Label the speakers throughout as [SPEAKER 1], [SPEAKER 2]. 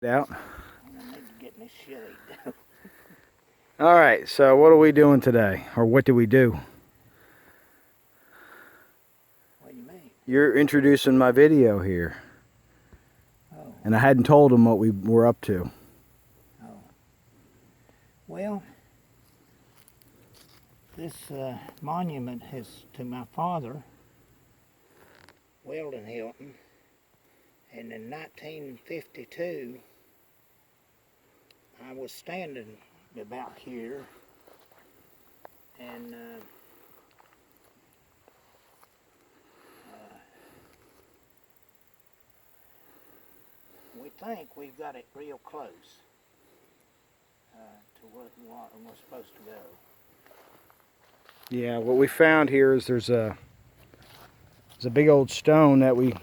[SPEAKER 1] Out.
[SPEAKER 2] I need to get in this shade.
[SPEAKER 1] All right, so what are we doing today? Or what do we do?
[SPEAKER 2] What do you mean?
[SPEAKER 1] You're introducing my video here.
[SPEAKER 2] Oh.
[SPEAKER 1] And I hadn't told them what we were up to.
[SPEAKER 2] Oh. Well, this monument is to my father, Weldon Hilton, and in 1952, I was standing about here, and we think we've got it real close to what we're supposed to go.
[SPEAKER 1] Yeah, what we found here is there's a big old stone that we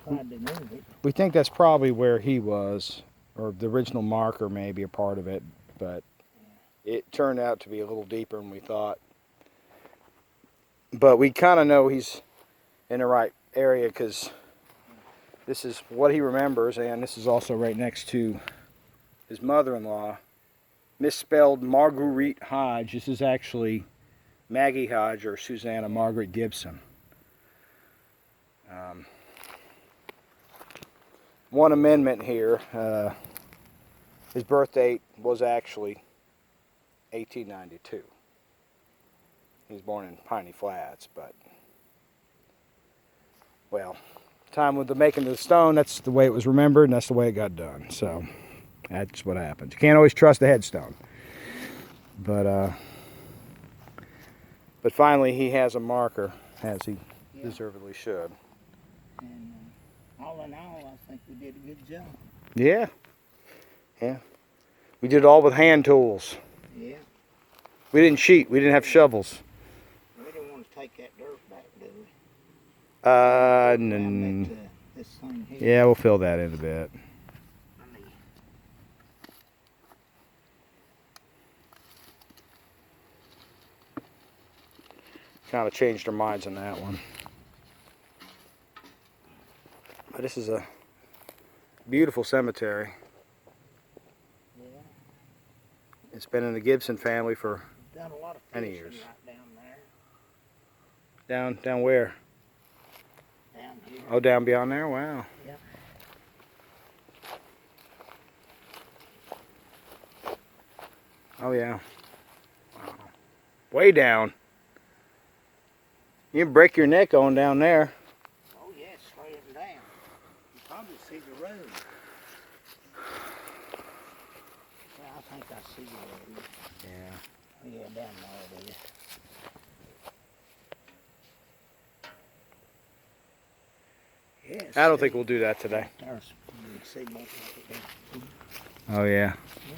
[SPEAKER 2] tried to move it.
[SPEAKER 1] We think that's probably where he was, or the original marker may be a part of it, but it turned out to be a little deeper than we thought. But we kind of know he's in the right area because this is what he remembers, and this is also right next to his mother-in-law, misspelled Marguerite Hodge. This is actually Maggie Hodge or Susanna Margaret Gibson. One amendment here, his birth date was actually 1892. He was born in Piney Flats, but, well, time with the making of the stone, that's the way it was remembered, and that's the way it got done. So, that's what happens. You can't always trust the headstone. But finally he has a marker, as he deservedly should.
[SPEAKER 2] And all in all, I think we did a good job.
[SPEAKER 1] Yeah. Yeah. We did it all with hand tools.
[SPEAKER 2] Yeah.
[SPEAKER 1] We didn't cheat. We didn't have shovels.
[SPEAKER 2] We didn't want to take that dirt back, do we? This thing here.
[SPEAKER 1] Yeah, we'll fill that in a bit. Kind of changed our minds on that one. But this is a beautiful cemetery.
[SPEAKER 2] Yeah.
[SPEAKER 1] It's been in the Gibson family for
[SPEAKER 2] Done a lot of
[SPEAKER 1] many
[SPEAKER 2] fishing
[SPEAKER 1] years.
[SPEAKER 2] right down there.
[SPEAKER 1] Down where?
[SPEAKER 2] Down here.
[SPEAKER 1] Oh, down beyond there? Wow.
[SPEAKER 2] Yep.
[SPEAKER 1] Oh, yeah. Wow. Way down. You can break your neck going down there.
[SPEAKER 2] Oh, yeah, it's sliding down. You probably see the road. Yeah, I think I see the road.
[SPEAKER 1] Yeah.
[SPEAKER 2] Yeah, down there it is. Yes.
[SPEAKER 1] I don't think we'll do that today.
[SPEAKER 2] There's, you can see more.
[SPEAKER 1] Oh, yeah.
[SPEAKER 2] Yeah.